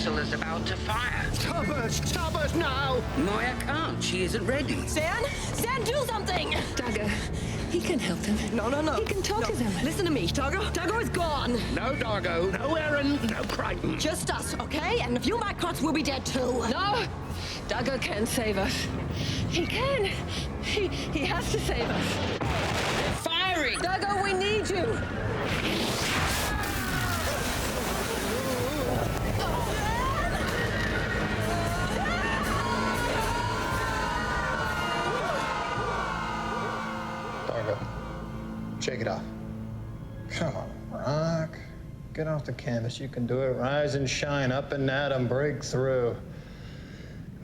missile is about to fire. Stop us now! Moya can't. She isn't ready. Stan, do something! Dargo, he can help them. No. He can talk to them. Listen to me, Dargo is gone. No Dargo, no Aeryn, no Crichton. Just us, okay? And a few Mycrots will be dead too. No! Dargo can save us. He can. He has to save us. They're firing! Dargo, we need you! Dargo, shake it off. Come on, Rock. Get off the canvas. You can do it. Rise and shine. Up and at 'em. Break through.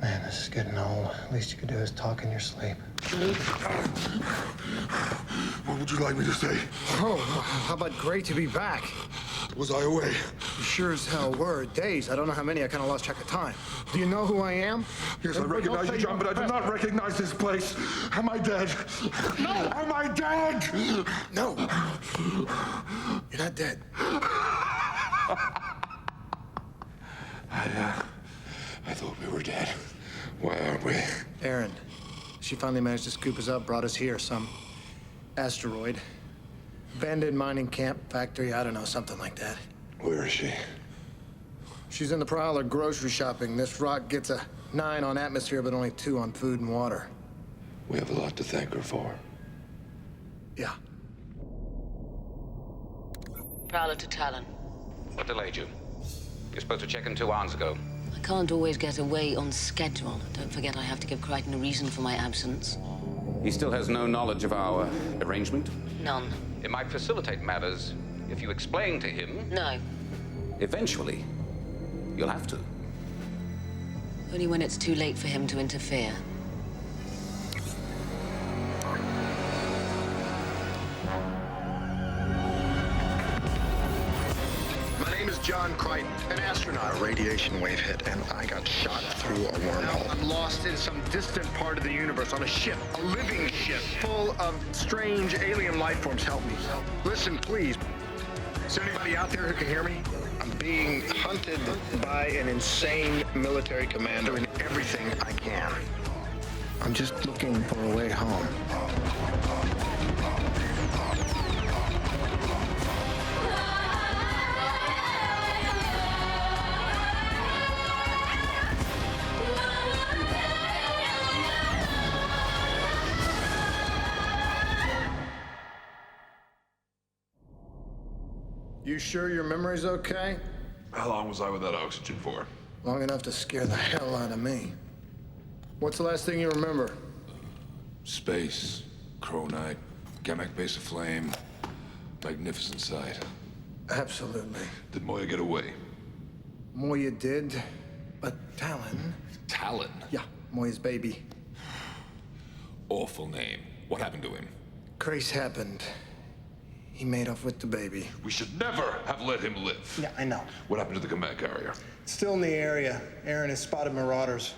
Man, this is getting old. Least you could do is talk in your sleep. What would you like me to say? Oh, how about great to be back? Was I away? You sure as hell were. Days. I don't know how many. I kind of lost track of time. Do you know who I am? Yes, I recognize you, John, but I do not recognize this place. Am I dead? No! Am I dead? No. You're not dead. I thought we were dead. Why aren't we? Aeryn. She finally managed to scoop us up, brought us here. Some asteroid. Abandoned mining camp, factory, I don't know, something like that. Where is she? She's in the Prowler grocery shopping. This rock gets a 9 on atmosphere, but only 2 on food and water. We have a lot to thank her for. Yeah. Prowler to Talon. What delayed you? You're supposed to check in 2 hours ago. I can't always get away on schedule. Don't forget I have to give Crichton a reason for my absence. He still has no knowledge of our arrangement? None. It might facilitate matters if you explain to him. No. Eventually, you'll have to. Only when it's too late for him to interfere. My name is John Crichton, an astronaut. A radiation wave hit, and I got shot through a wormhole. I'm lost in some distant part of the universe on a ship, a living ship, full of strange alien life forms. Help me. Listen, please. Is there anybody out there who can hear me? I'm being hunted by an insane military commander, Doing everything I can. I'm just looking for a way home. You sure your memory's okay? How long was I without oxygen for? Long enough to scare the hell out of me. What's the last thing you remember? Space, Cronite, Gamek base aflame. Magnificent sight. Absolutely. Did Moya get away? Moya did, but Talon... Talon? Yeah, Moya's baby. Awful name. What happened to him? Craze happened. He made off with the baby. We should never have let him live. Yeah, I know. What happened to the command carrier? Still in the area. Aeryn has spotted marauders.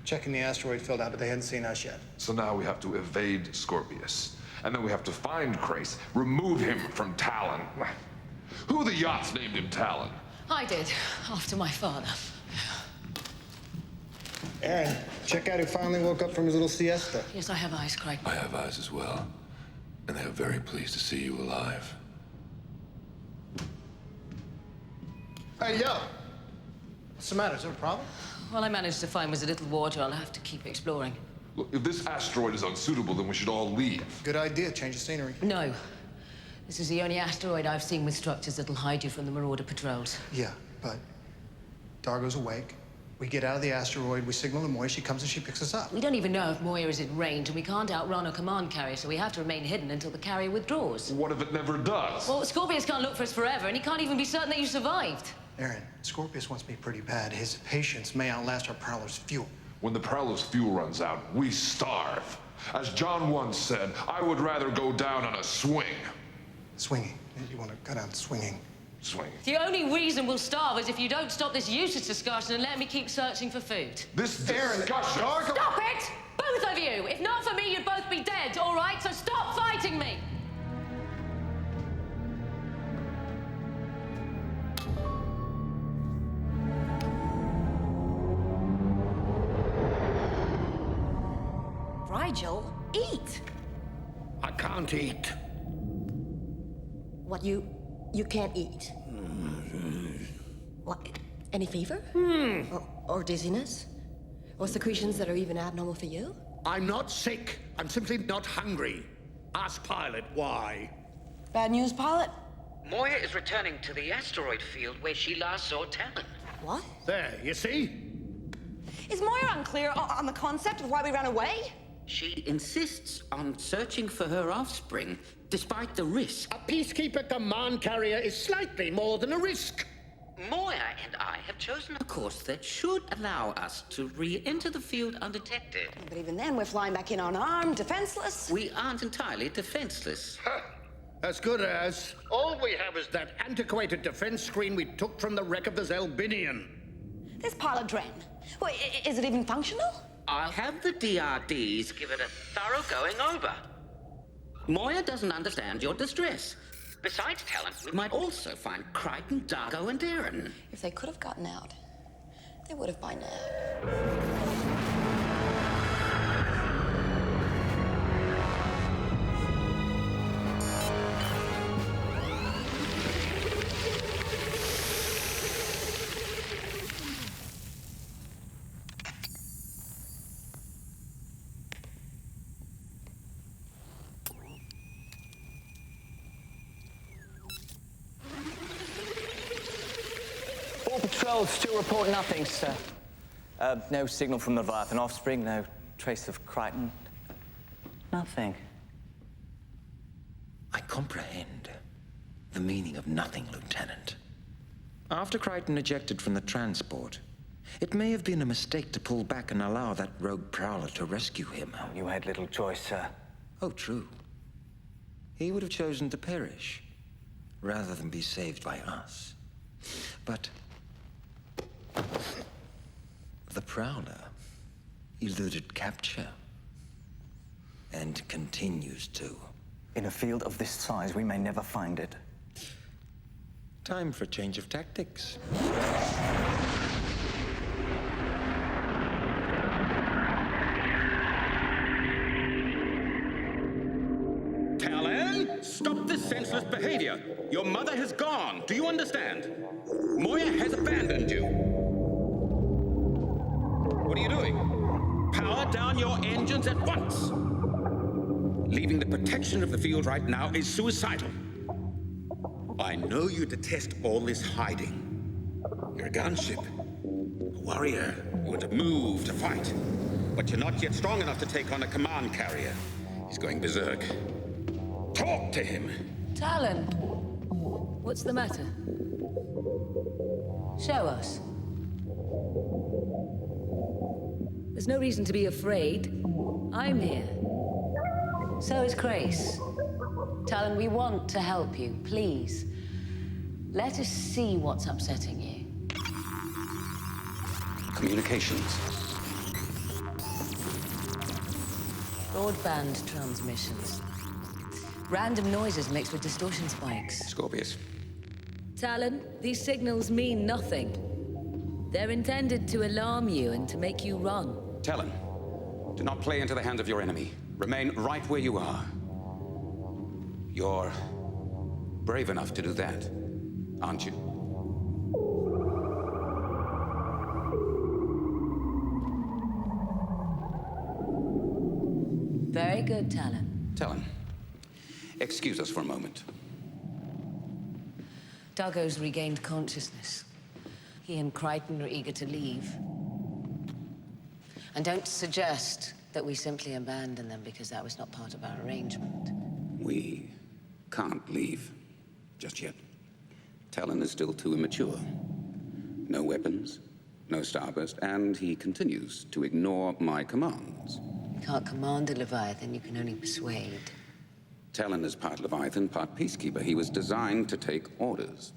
Checking the asteroid field out, but they hadn't seen us yet. So now we have to evade Scorpius. And then we have to find Crace, remove him from Talon. Who the yachts named him Talon? I did, after my father. Aeryn, check out who finally woke up from his little siesta. Yes, I have eyes, Crichton. I have eyes as well. And they are very pleased to see you alive. Hey, yo! What's the matter? Is there a problem? All I managed to find was a little water. I'll have to keep exploring. Look, if this asteroid is unsuitable, then we should all leave. Good idea. Change the scenery. No. This is the only asteroid I've seen with structures that'll hide you from the marauder patrols. Yeah, but Dargo's awake. We get out of the asteroid, we signal to Moya, she comes and she picks us up. We don't even know if Moya is in range, and we can't outrun a command carrier, so we have to remain hidden until the carrier withdraws. What if it never does? Well, Scorpius can't look for us forever, and he can't even be certain that you survived. Aeryn, Scorpius wants me pretty bad. His patience may outlast our Prowler's fuel. When the Prowler's fuel runs out, we starve. As John once said, I would rather go down on a swing. Swinging. You want to cut out swinging. Swing. The only reason we'll starve is if you don't stop this useless discussion and let me keep searching for food. This discussion... Stop it! Both of you! If not for me, you'd both be dead, all right? So stop fighting me! Nigel, eat. I can't eat. What, you can't eat? What, any fever? Or dizziness? Or secretions that are even abnormal for you? I'm not sick. I'm simply not hungry. Ask Pilot why. Bad news, pilot? Moya is returning to the asteroid field where she last saw Talon. What? There, you see? Is Moya unclear on the concept of why we ran away? She insists on searching for her offspring, despite the risk. A peacekeeper command carrier is slightly more than a risk. Moya and I have chosen a course that should allow us to re-enter the field undetected. But even then, we're flying back in unarmed, defenseless. We aren't entirely defenseless. As good as. All we have is that antiquated defense screen we took from the wreck of the Zelbinian. This pilot Dren, well, is it even functional? I'll have the DRDs give it a thorough going over. Moya doesn't understand your distress. Besides Talon, we might also find Crichton, Dargo, and Aeryn. If they could have gotten out, they would have by now. Patrols still report nothing, sir. No signal from the Leviathan offspring, no trace of Crichton. Nothing. I comprehend the meaning of nothing, Lieutenant. After Crichton ejected from the transport, it may have been a mistake to pull back and allow that rogue prowler to rescue him. Oh, you had little choice, sir. Oh, true. He would have chosen to perish, rather than be saved by us. But the prowler eluded capture and continues to. In a field of this size, we may never find it. Time for a change of tactics. Talon, stop this senseless behavior. Your mother has gone. Do you understand? Moya has abandoned you. What are you doing? Power down your engines at once. Leaving the protection of the field right now is suicidal. I know you detest all this hiding. You're a gunship, a warrior. You want to move, to fight. But you're not yet strong enough to take on a command carrier. He's going berserk. Talk to him. Talon, what's the matter? Show us. There's no reason to be afraid. I'm here. So is Grace. Talon, we want to help you. Please, let us see what's upsetting you. Communications. Broadband transmissions. Random noises mixed with distortion spikes. Scorpius. Talon, these signals mean nothing. They're intended to alarm you and to make you run. Talon, do not play into the hands of your enemy. Remain right where you are. You're brave enough to do that, aren't you? Very good, Talon. Talon, excuse us for a moment. Dargo's regained consciousness. He and Crichton are eager to leave. And don't suggest that we simply abandon them, because that was not part of our arrangement. We can't leave just yet. Talon is still too immature. No weapons, no starburst, and he continues to ignore my commands. You can't command a Leviathan, you can only persuade. Talon is part Leviathan, part Peacekeeper. He was designed to take orders.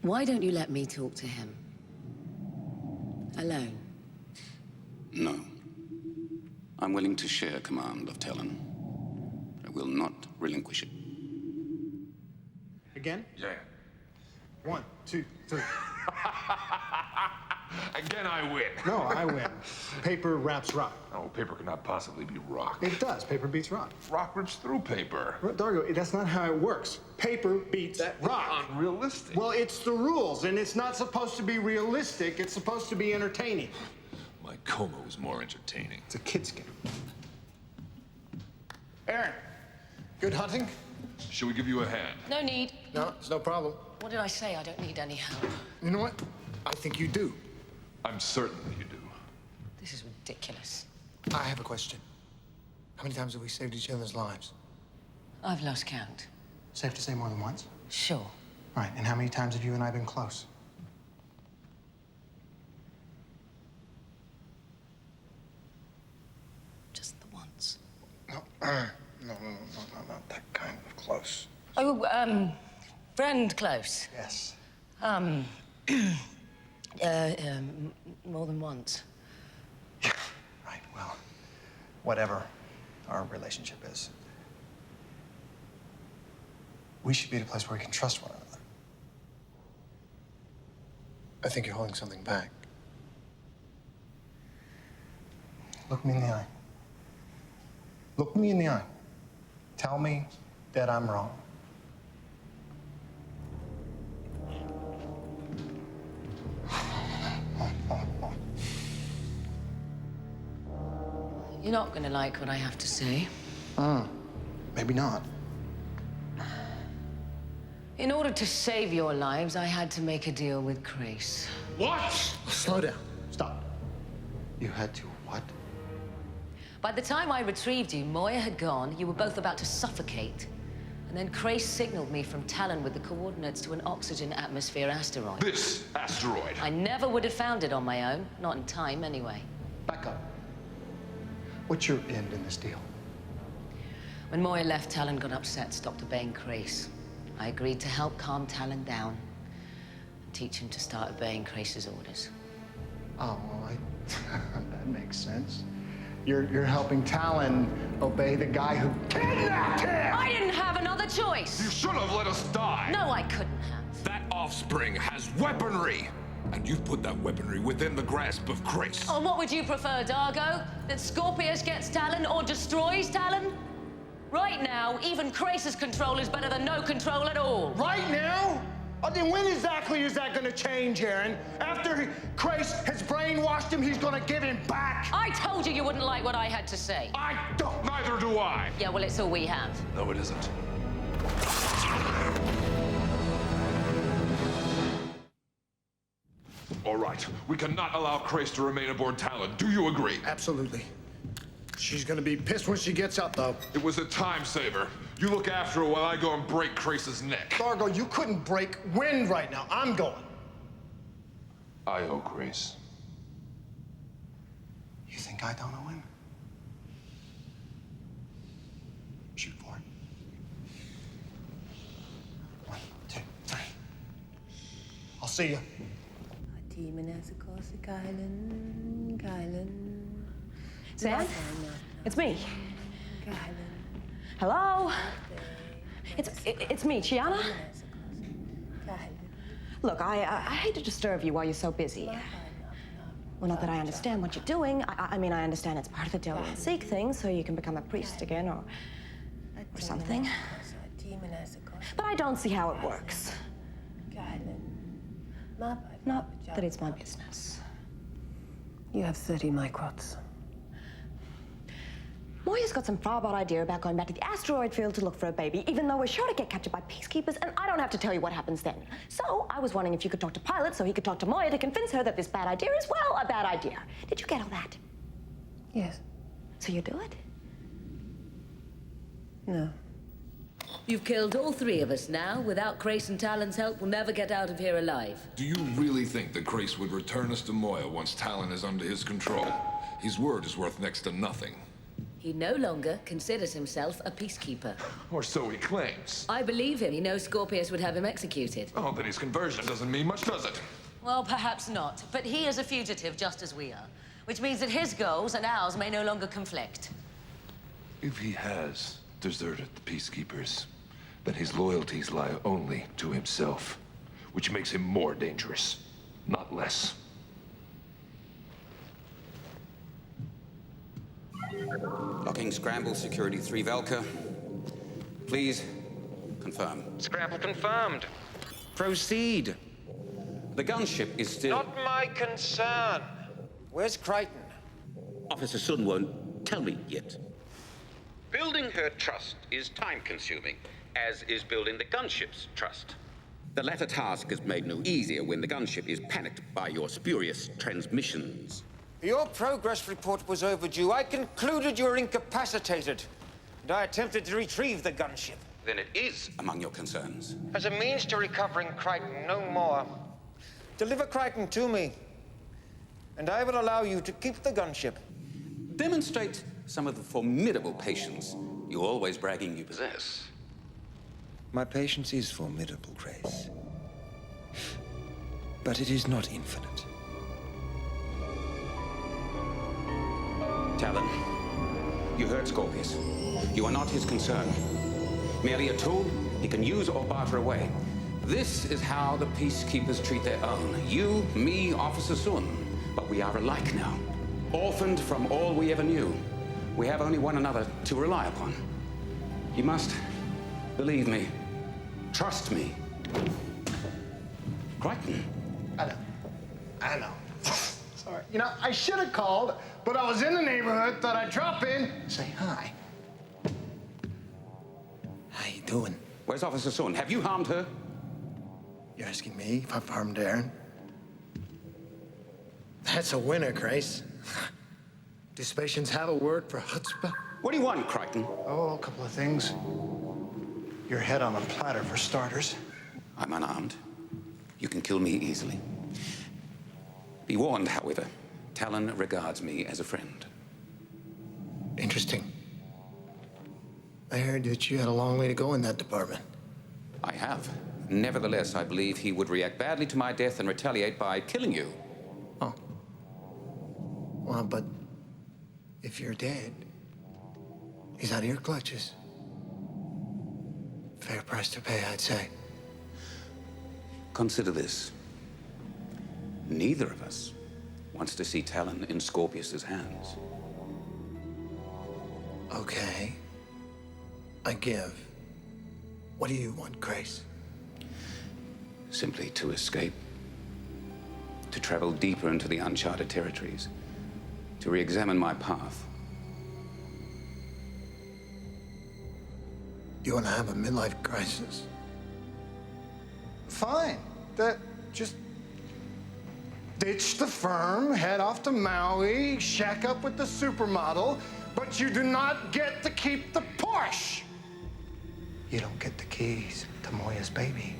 Why don't you let me talk to him? Alone. No. I'm willing to share command of Talon. I will not relinquish it. Again? Yeah. 1, 2, 3. Again, I win. No, I win. Paper wraps rock. Oh, paper cannot possibly be rock. It does. Paper beats rock. Rock rips through paper. Dargo, that's not how it works. Paper beats rock. Unrealistic. Well, it's the rules, and it's not supposed to be realistic. It's supposed to be entertaining. My coma was more entertaining. It's a kid's game. Aeryn, good hunting? Should we give you a hand? No need. No, it's no problem. What did I say? I don't need any help. You know what? I think you do. I'm certain that you do. This is ridiculous. I have a question. How many times have we saved each other's lives? I've lost count. Safe to say more than once? Sure. Right, and how many times have you and I been close? Just the once. No, not that kind of close. Oh, friend close. Yes. More than once. Right, well, whatever our relationship is, we should be at a place where we can trust one another. I think you're holding something back. Look me in the eye. Look me in the eye. Tell me that I'm wrong. You're not gonna like what I have to say. Maybe not. In order to save your lives, I had to make a deal with Grace. What? Slow down. Stop. You had to what? By the time I retrieved you, Moya had gone, you were both about to suffocate. And then Grace signaled me from Talon with the coordinates to an oxygen atmosphere asteroid. This asteroid. I never would have found it on my own, not in time anyway. Back up. What's your end in this deal? When Moya left, Talon got upset, stopped obeying Grace. I agreed to help calm Talon down and teach him to start obeying Grace's orders. Oh, well, that makes sense. You're helping Talon obey the guy who kidnapped him! I didn't have another choice! You should have let us die! No, I couldn't have. That offspring has weaponry! And you've put that weaponry within the grasp of Grace. Oh, what would you prefer, Dargo? That Scorpius gets Talon or destroys Talon? Right now, even Grace's control is better than no control at all. Right now? Then when exactly is that gonna change, Aeryn? After Grace has brainwashed him, he's gonna give him back. I told you you wouldn't like what I had to say. I don't. Neither do I. Yeah, well, it's all we have. No, it isn't. All right, we cannot allow Grace to remain aboard Talon. Do you agree? Absolutely. She's gonna be pissed when she gets up, though. It was a time saver. You look after her while I go and break Grace's neck. Dargo, you couldn't break wind right now. I'm going. I owe Grace. You think I don't owe him? Shoot for it. 1, 2, 3. I'll see you. Sam? It's me. Hello? It's me, Chiana. Look, I hate to disturb you while you're so busy. Well, not that I understand what you're doing. I mean, I understand it's part of the Delhi and Seek thing, so you can become a priest again or something. But I don't see how it works. Not that it's my business. You have 30 microts. Moya's got some far-out idea about going back to the asteroid field to look for a baby, even though we're sure to get captured by peacekeepers, and I don't have to tell you what happens then. So I was wondering if you could talk to Pilot so he could talk to Moya to convince her that this bad idea is, well, a bad idea. Did you get all that? Yes. So you do it? No. You've killed all three of us now. Without Grace and Talon's help, we'll never get out of here alive. Do you really think that Grace would return us to Moya once Talon is under his control? His word is worth next to nothing. He no longer considers himself a peacekeeper. Or so he claims. I believe him. He knows Scorpius would have him executed. Oh, then his conversion doesn't mean much, does it? Well, perhaps not. But he is a fugitive just as we are. Which means that his goals and ours may no longer conflict. If he has deserted the peacekeepers, then his loyalties lie only to himself, which makes him more dangerous, not less. Locking scramble security 3 Velka. Please, confirm. Scramble confirmed. Proceed. The gunship is still... Not my concern. Where's Crichton? Officer Sun won't tell me yet. Building her trust is time-consuming, as is building the gunship's trust. The latter task is made no easier when the gunship is panicked by your spurious transmissions. Your progress report was overdue. I concluded you were incapacitated, and I attempted to retrieve the gunship. Then it is among your concerns. As a means to recovering Crichton, no more. Deliver Crichton to me, and I will allow you to keep the gunship. Demonstrate some of the formidable patience you're always bragging you possess. My patience is formidable, Grace. But it is not infinite. Talon, you heard Scorpius. You are not his concern. Merely a tool he can use or barter away. This is how the peacekeepers treat their own. You, me, Officer Sun. But we are alike now. Orphaned from all we ever knew. We have only one another to rely upon. You must believe me. Trust me. Crichton. I know. Sorry. You know, I should have called, but I was in the neighborhood, thought I'd drop in, say hi. How you doing? Where's Officer Sun? Have you harmed her? You're asking me if I've harmed Aeryn? That's a winner, Grace. Do Spatians have a word for chutzpah? What do you want, Crichton? Oh, a couple of things. Your head on a platter, for starters. I'm unarmed. You can kill me easily. Be warned, however, Talon regards me as a friend. Interesting. I heard that you had a long way to go in that department. I have. Nevertheless, I believe he would react badly to my death and retaliate by killing you. Oh. Well, but if you're dead, he's out of your clutches. Fair price to pay, I'd say. Consider this. Neither of us wants to see Talon in Scorpius's hands. Okay. I give. What do you want, Grace? Simply to escape. To travel deeper into the uncharted territories. To re-examine my path. You want to have a midlife crisis? Fine. Just ditch the firm, head off to Maui, shack up with the supermodel, but you do not get to keep the Porsche. You don't get the keys to Moya's baby.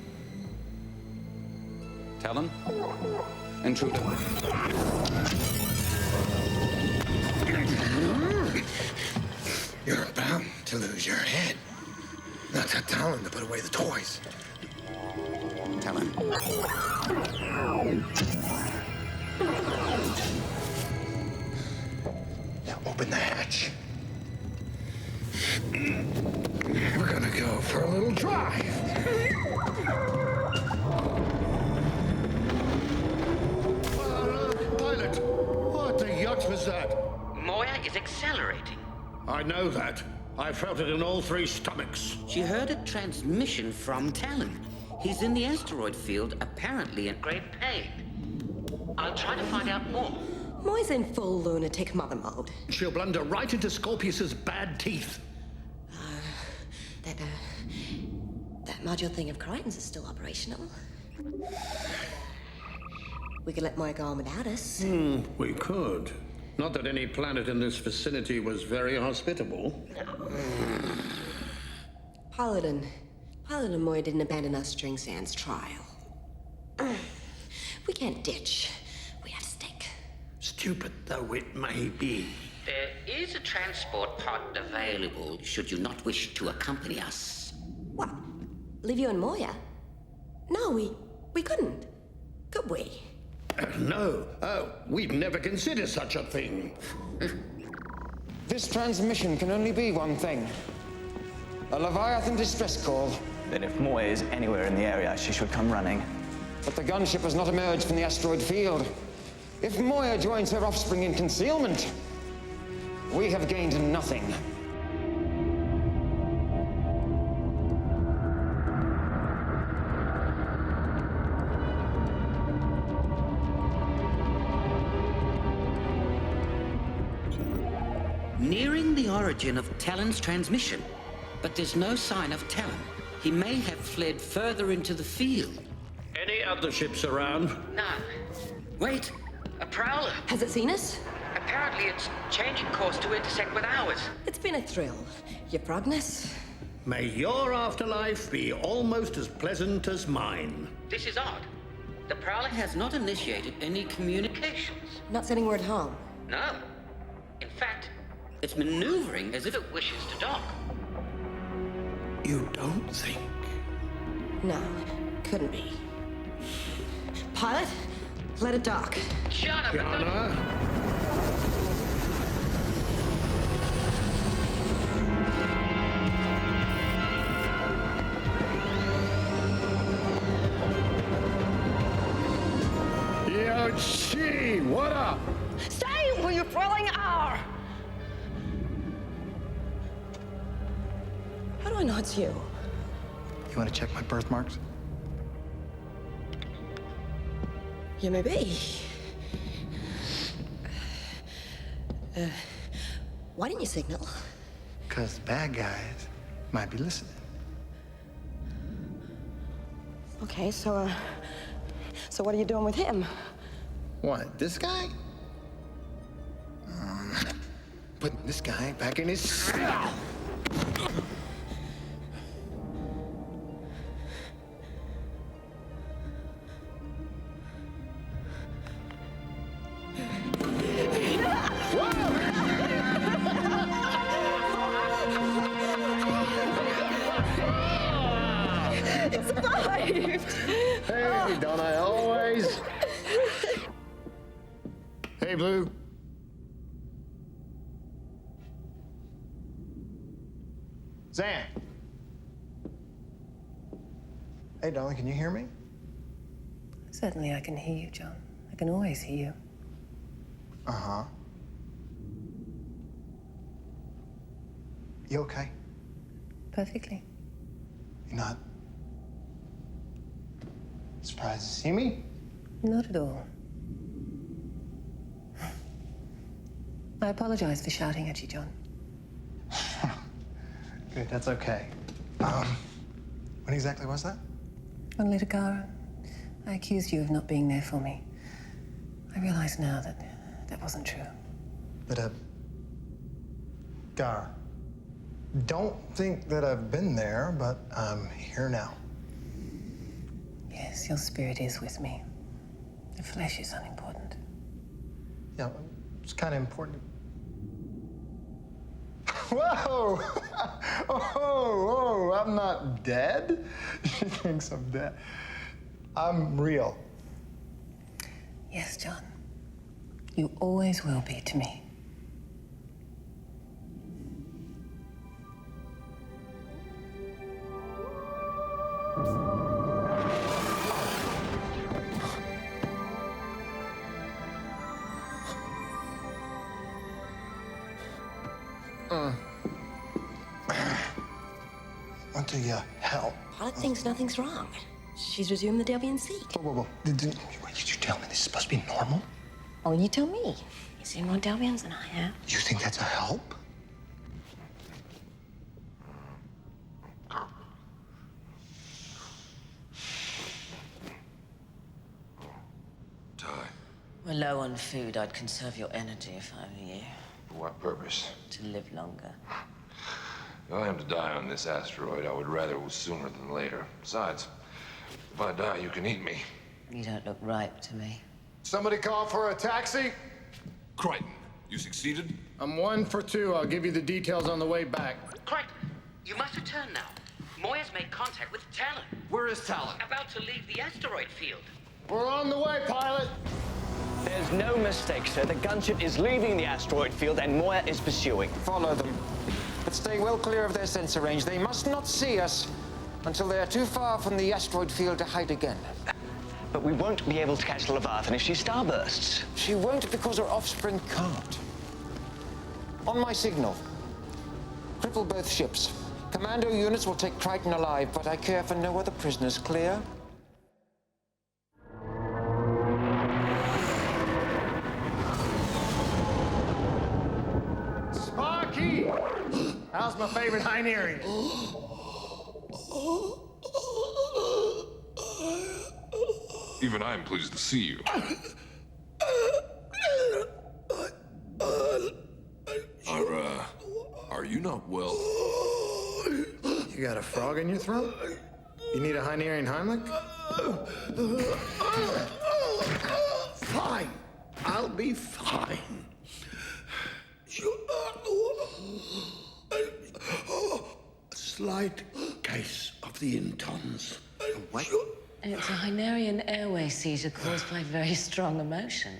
Talon? Intruder. You're about to lose your head. Not that Talon to put away the toys. Talon. Now open the hatch. We're gonna go for a little drive. Pilot, what the yacht was that? Moya is accelerating. I know that. I felt it in all 3 stomachs. She heard a transmission from Talon. He's in the asteroid field, apparently in great pain. I'll try to find out more. Moya's in full lunatic mother mode. She'll blunder right into Scorpius's bad teeth. That module thing of Crichton's is still operational. We could let Moya go on without us. We could. Not that any planet in this vicinity was very hospitable. Paladin and Moya didn't abandon us during Sand's trial. We can't ditch. We have to stake. Stupid though it may be. There is a transport pod available, should you not wish to accompany us. What? Leave you and Moya? No, we couldn't. Could we? No. Oh, we'd never consider such a thing. This transmission can only be one thing. A Leviathan distress call. Then if Moya is anywhere in the area, she should come running. But the gunship has not emerged from the asteroid field. If Moya joins her offspring in concealment, We have gained nothing. Nearing the origin of Talon's transmission, but there's no sign of Talon. He may have fled further into the field. Any other ships around? No. Wait, a prowler. Has it seen us? Apparently it's changing course to intersect with ours. It's been a thrill. Your progness? May your afterlife be almost as pleasant as mine. This is odd. The prowler has not initiated any communications. Not sending word home? No. In fact, it's maneuvering as if it wishes to dock. You don't think? No, couldn't be. Pilot, let it dock. Shut up. Yana? Yo, Chi, what up? Stay where you thrilling are! How do I know it's you? You want to check my birthmarks? You may be. Why didn't you signal? Because bad guys might be listening. Okay, so what are you doing with him? What, this guy? Putting this guy back in his cell. It survived! Hey, don't I always? Hey, Blue. Zan. Hey, darling, can you hear me? Certainly I can hear you, John. I can always hear you. Uh-huh. You okay? Perfectly. You're not surprised to see me? Not at all. I apologize for shouting at you, John. Good, that's okay. When exactly was that? On Litakara, I accused you of not being there for me. I realize now that that wasn't true. Gar. Don't think that I've been there, but I'm here now. Yes, your spirit is with me. The flesh is unimportant. Yeah, it's kind of important. Whoa! Oh, I'm not dead? She thinks I'm dead. I'm real. Yes, John. You always will be to me. Want to help? Pilot thinks nothing's wrong. She's resumed the Deviant Seek. Whoa. Did you tell me this is supposed to be normal? Oh, you tell me. You've seen more Deviants than I have. You think that's a help? We're low on food. I'd conserve your energy if I were you. For what purpose? To live longer. If I am to die on this asteroid, I would rather it was sooner than later. Besides, if I die, you can eat me. You don't look ripe to me. Somebody call for a taxi? Crichton, you succeeded? I'm 1 for 2. I'll give you the details on the way back. Crichton, you must return now. Moya's made contact with Talon. Where is Talon? About to leave the asteroid field. We're on the way, pilot. There's no mistake, sir. The gunship is leaving the asteroid field and Moya is pursuing. Follow them. But stay well clear of their sensor range. They must not see us until they are too far from the asteroid field to hide again. But we won't be able to catch Leviathan if she starbursts. She won't because her offspring can't. On my signal. Cripple both ships. Commando units will take Crichton alive, but I care for no other prisoners. Clear? Sparky! How's my favorite Hynerian? Even I'm pleased to see you. Are you not well? You got a frog in your throat? You need a Hynerian Heimlich? Fine. I'll be fine. A slight case of the intons. What? It's a Hynerian airway seizure caused by very strong emotion.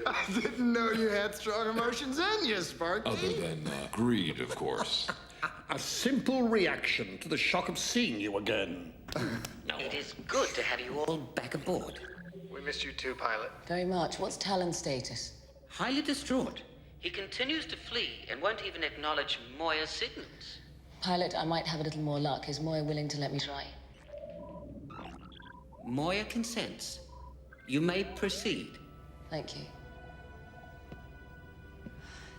I didn't know you had strong emotions in you, Sparky. Other than greed, of course. A simple reaction to the shock of seeing you again. It is good to have you all back aboard. We missed you too, pilot. Very much. What's Talon's status? Highly distraught. He continues to flee and won't even acknowledge Moya's signals. Pilot, I might have a little more luck. Is Moya willing to let me try? Moya consents. You may proceed. Thank you.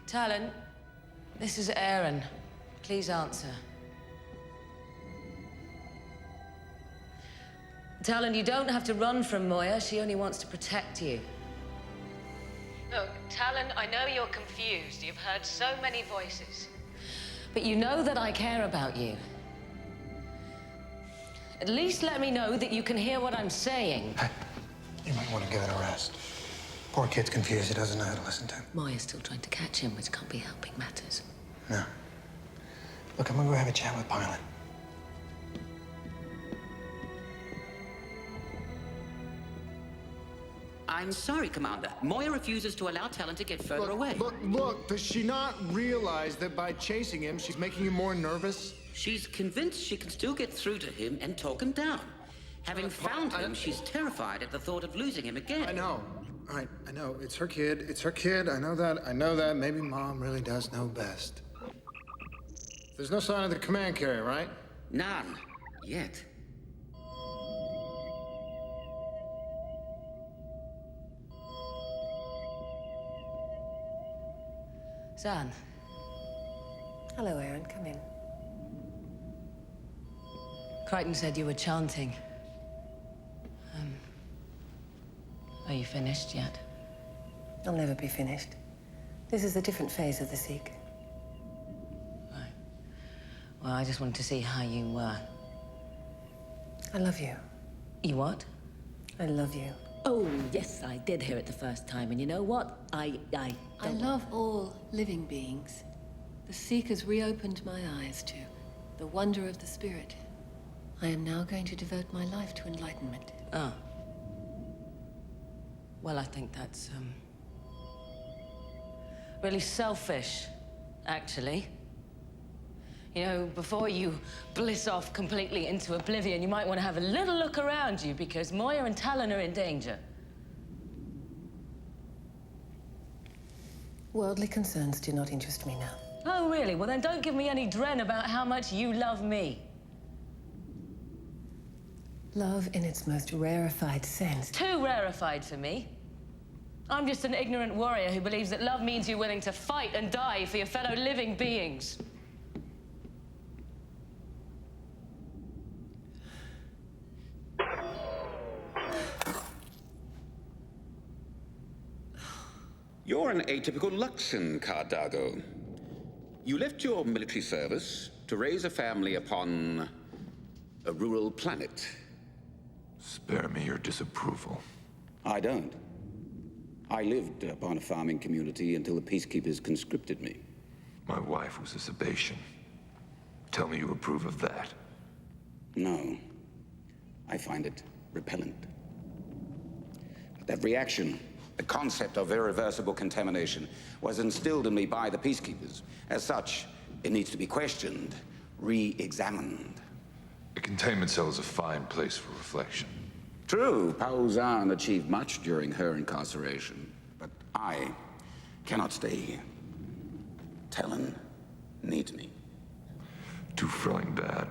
Talon, this is Aeryn. Please answer. Talon, you don't have to run from Moya. She only wants to protect you. Look, Talon, I know you're confused. You've heard so many voices. But you know that I care about you. At least let me know that you can hear what I'm saying. Hey, you might want to give it a rest. Poor kid's confused. He doesn't know how to listen to him. Moya's still trying to catch him, which can't be helping matters. No. Look, I'm gonna go have a chat with Pilot. I'm sorry, Commander. Moya refuses to allow Talon to get further away. Look, does she not realize that by chasing him, she's making you more nervous? She's convinced she can still get through to him and talk him down. Having found him, she's terrified at the thought of losing him again. I know. All right, I know. It's her kid. It's her kid. I know that. Maybe Mom really does know best. There's no sign of the command carrier, right? None. Yet. Zan. Hello, Aeryn. Come in. Crichton said you were chanting. Are you finished yet? I'll never be finished. This is a different phase of the Seek. Right. Well, I just wanted to see how you were. I love you. You what? I love you. Oh, yes, I did hear it the first time, and you know what? I love all living beings. The Seek has reopened my eyes to the wonder of the spirit. I am now going to devote my life to enlightenment. Oh. Well, I think that's, really selfish, actually. You know, before you bliss off completely into oblivion, you might want to have a little look around you, because Moya and Talon are in danger. Worldly concerns do not interest me now. Oh, really? Well, then don't give me any dren about how much you love me. Love in its most rarefied sense. Too rarefied for me. I'm just an ignorant warrior who believes that love means you're willing to fight and die for your fellow living beings. You're an atypical Luxon, Dargo. You left your military service to raise a family upon a rural planet. Spare me your disapproval. I don't. I lived upon a farming community until the peacekeepers conscripted me. My wife was a Sabatian. Tell me you approve of that. No. I find it repellent. But that reaction, the concept of irreversible contamination, was instilled in me by the peacekeepers. As such, it needs to be questioned, re-examined. A containment cell is a fine place for reflection. True, Pao Zhan achieved much during her incarceration, but I cannot stay here. Talon needs me. Too thrilling, Dad.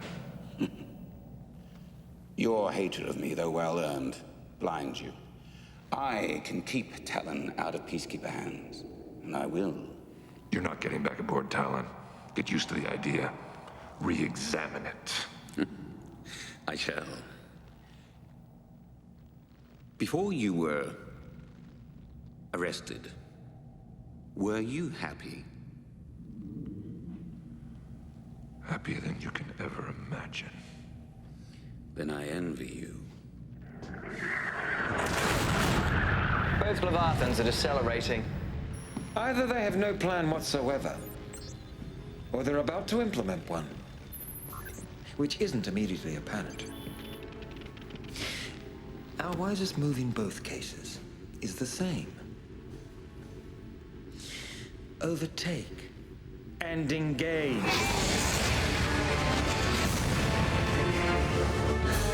Your hatred of me, though well-earned, blinds you. I can keep Talon out of Peacekeeper hands, and I will. You're not getting back aboard Talon. Get used to the idea. Re-examine it. I shall. Before you were arrested, were you happy? Happier than you can ever imagine. Then I envy you. Both Leviathans are decelerating. Either they have no plan whatsoever, or they're about to implement one, which isn't immediately apparent. Our wisest move in both cases is the same. Overtake and engage.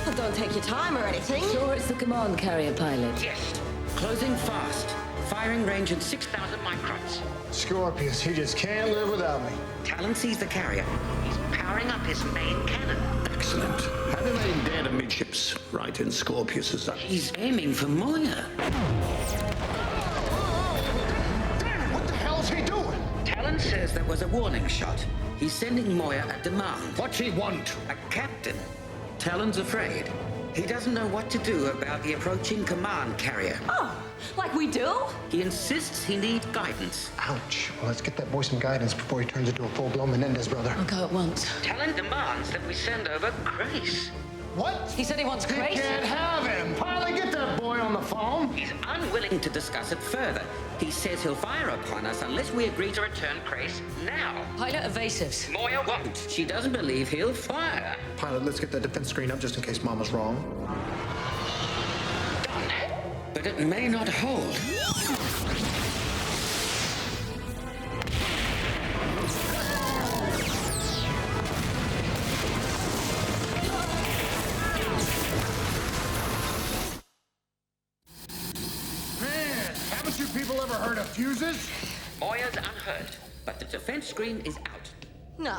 Well, don't take your time or anything. Sure, it's the command carrier pilot. Yes. Closing fast. Firing range in 6,000 microns. Scorpius, he just can't live without me. Talon sees the carrier. He's powering up his main cannon. Excellent. Have him aim dead amidships, right in Scorpius's eyes. He's aiming for Moya. Damn, what the hell's he doing? Talon says that was a warning shot. He's sending Moya a demand. What's he want? A captain. Talon's afraid. He doesn't know what to do about the approaching command carrier. Oh, like we do? He insists he needs guidance. Ouch. Well, let's get that boy some guidance before he turns into a full-blown Menendez brother. I'll go at once. Talon demands that we send over Grace. What? He said he wants Grace. He can't have him. Pilot, get that boy on the phone. He's unwilling to discuss it further. He says he'll fire upon us unless we agree to return Grace now. Pilot evasives. Moya won't. She doesn't believe he'll fire. Pilot, let's get that defense screen up just in case Mama's wrong. Done. But it may not hold. Haven't you people ever heard of fuses? Moya's unhurt, but the defense screen is out. No.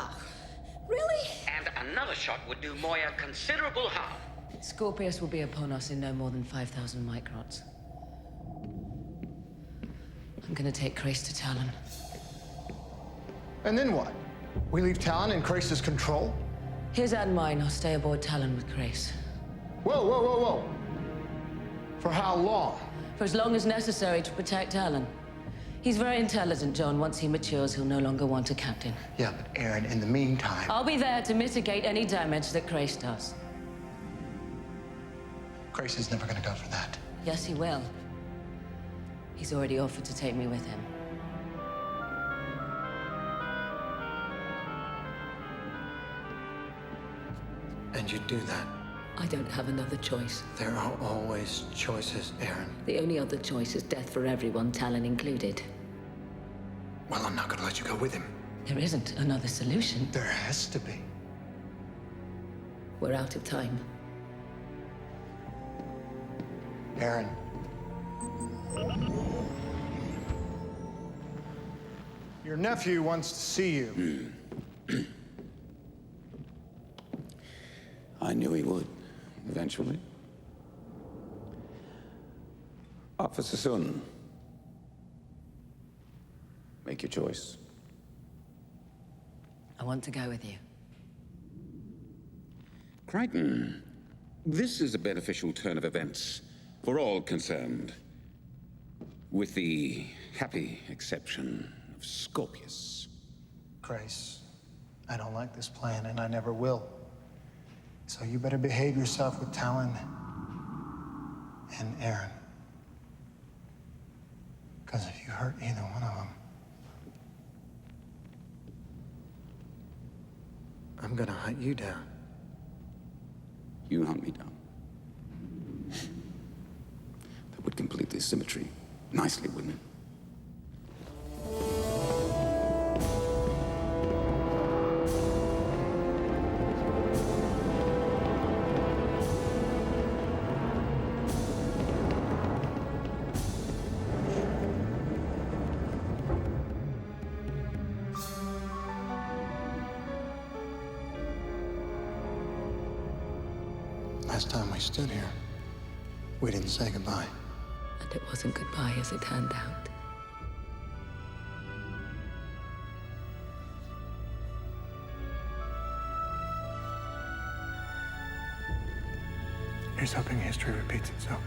Really? And another shot would do Moya considerable harm. Scorpius will be upon us in no more than 5,000 microns. I'm gonna take Grace to Talon. And then what? We leave Talon in Grace's control? His and mine, I'll stay aboard Talon with Grace. Whoa, whoa, whoa, whoa. For how long? For as long as necessary to protect Talon. He's very intelligent, John. Once he matures, he'll no longer want a captain. Yeah, but Aeryn, in the meantime... I'll be there to mitigate any damage that Grace does. Grace is never gonna go for that. Yes, he will. He's already offered to take me with him. And you'd do that? I don't have another choice. There are always choices, Aeryn. The only other choice is death for everyone, Talon included. Well, I'm not gonna let you go with him. There isn't another solution. There has to be. We're out of time. Aeryn. Your nephew wants to see you. I knew he would, eventually. Officer Sun, make your choice. I want to go with you. Crichton, this is a beneficial turn of events for all concerned, with the happy exception of Scorpius. Grace, I don't like this plan, and I never will. So you better behave yourself with Talon and Aeryn. Because if you hurt either one of them, I'm gonna hunt you down. You hunt me down. That would complete the symmetry nicely, wouldn't it? Last time we stood here, we didn't say goodbye. And it wasn't goodbye as it turned out. Here's hoping history repeats itself.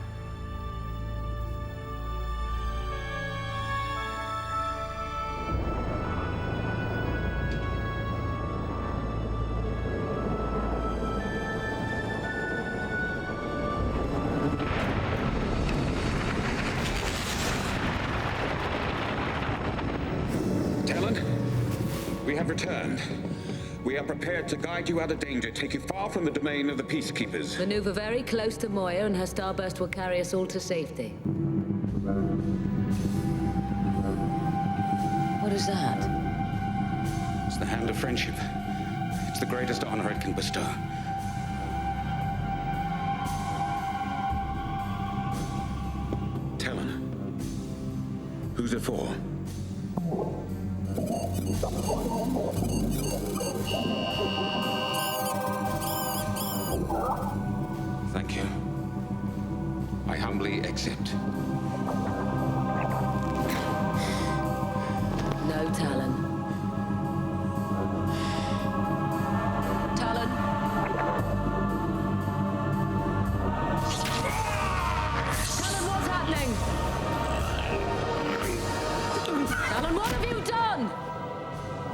Talon, we have returned. We are prepared to guide you out of danger, take you far from the domain of the Peacekeepers. Maneuver very close to Moya, and her starburst will carry us all to safety. What is that? It's the hand of friendship. It's the greatest honor it can bestow. Talon, who's it for? Thank you. I humbly accept. No, Talon. Talon? Talon, what's happening? Talon, what have you done?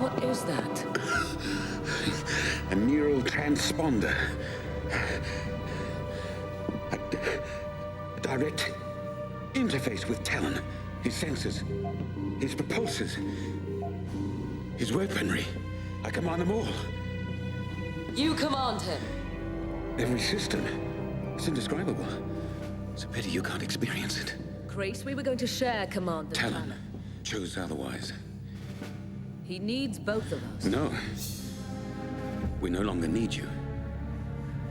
What is that? A neural transponder. A direct interface with Talon. His sensors, his propulsors, his weaponry. I command them all. You command him. Every system. It's indescribable. It's a pity you can't experience it. Grace, we were going to share command with Talon chose otherwise. He needs both of us. No. We no longer need you.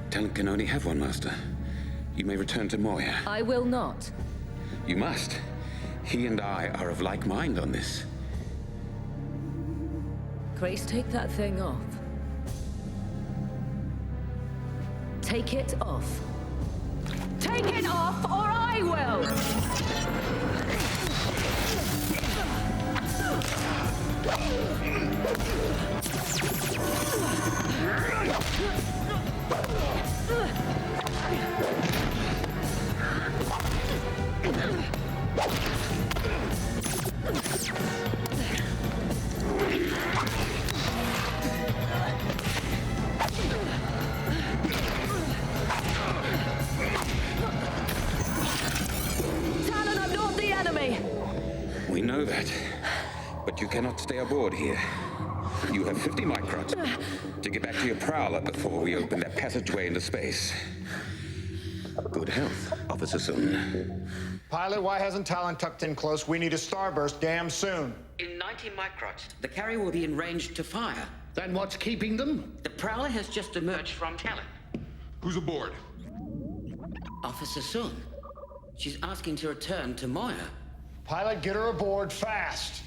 Talon can only have one master. You may return to Moya. I will not. You must. He and I are of like mind on this. Grace, take that thing off. Take it off. Take it off, or I will! Talon, I'm not the enemy! We know that. But you cannot stay aboard here. You have 50 microns to get back to your prowler before we open that passageway into space. Good health, Officer Sun. Pilot, why hasn't Talon tucked in close? We need a starburst damn soon. In 90 microns, the carrier will be in range to fire. Then what's keeping them? The Prowler has just emerged from Talon. Who's aboard? Officer Sun. She's asking to return to Moya. Pilot, get her aboard fast.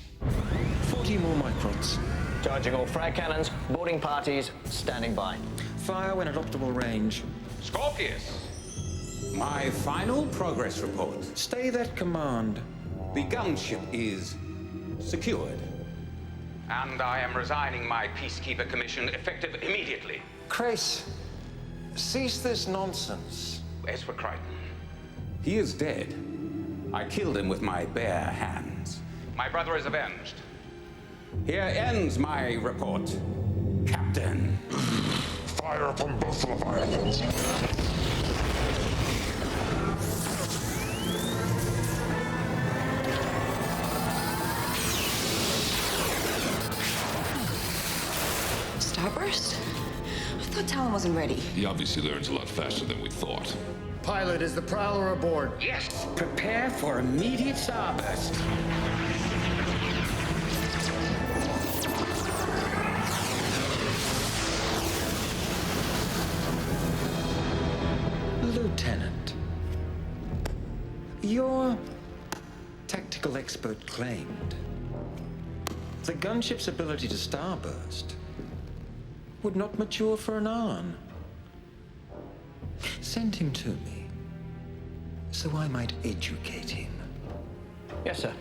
40 more microns. Charging all frag cannons, boarding parties, standing by. Fire when at optimal range. Scorpius! My final progress report. Stay that command. The gunship is secured. And I am resigning my Peacekeeper commission effective immediately. Chris, cease this nonsense. As for Crichton, he is dead. I killed him with my bare hands. My brother is avenged. Here ends my report, Captain. Fire from both Leviathans. Starburst? I thought Talon wasn't ready. He obviously learns a lot faster than we thought. Pilot, is the Prowler aboard? Yes, prepare for immediate starburst. Lieutenant, your tactical expert claimed the gunship's ability to starburst would not mature for an Arn. sent him to me, so I might educate him. Yes, sir.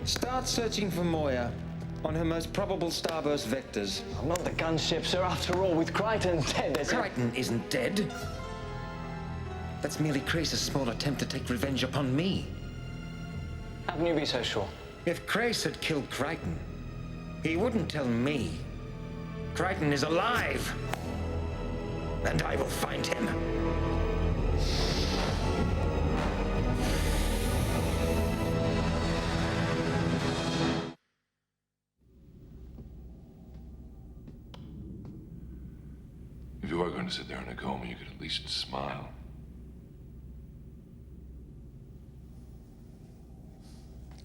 Start searching for Moya on her most probable starburst vectors. I'm not the gunship, sir. After all, with Crichton dead, there's... Crichton isn't dead. That's merely Crace's small attempt to take revenge upon me. How can you be so sure? If Crace had killed Crichton, he wouldn't tell me. Crichton is alive, and I will find him. If you are going to sit there in a coma, you could at least smile.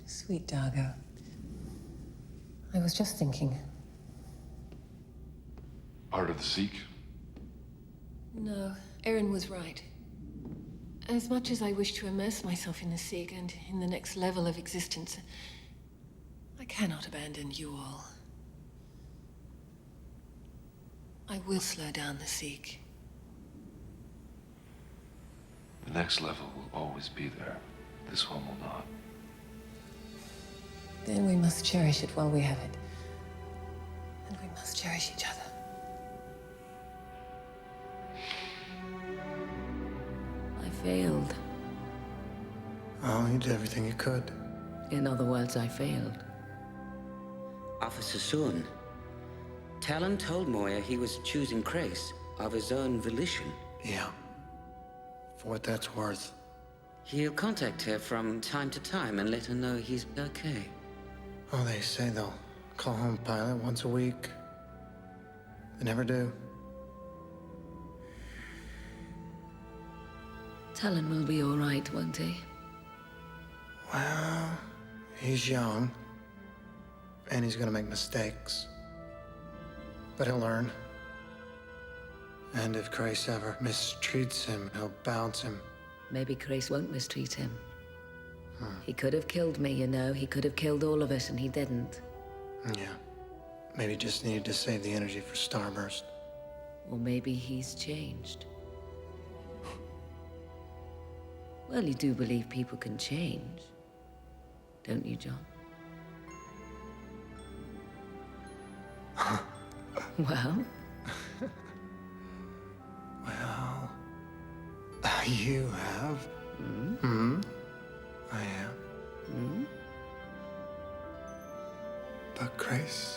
Sweet Dargo. I was just thinking. Part of the Seek? No, Aeryn was right. As much as I wish to immerse myself in the Seek and in the next level of existence, I cannot abandon you all. I will slow down the Seek. The next level will always be there. This one will not. Then we must cherish it while we have it. And we must cherish each other. I failed. Oh, you did everything you could. In other words, I failed. Officer Soon, Talon told Moya he was choosing Crace of his own volition. Yeah. For what that's worth. He'll contact her from time to time and let her know he's okay. Oh, they say they'll call home pilot once a week. They never do. Talon will be all right, won't he? Well, he's young. And he's gonna make mistakes. But he'll learn. And if Grace ever mistreats him, he'll bounce him. Maybe Grace won't mistreat him. He could have killed me, you know. He could have killed all of us, and he didn't. Yeah. Maybe he just needed to save the energy for Starburst. Or maybe he's changed. Well, you do believe people can change, don't you, John? Well? Well, you have. I am. But Grace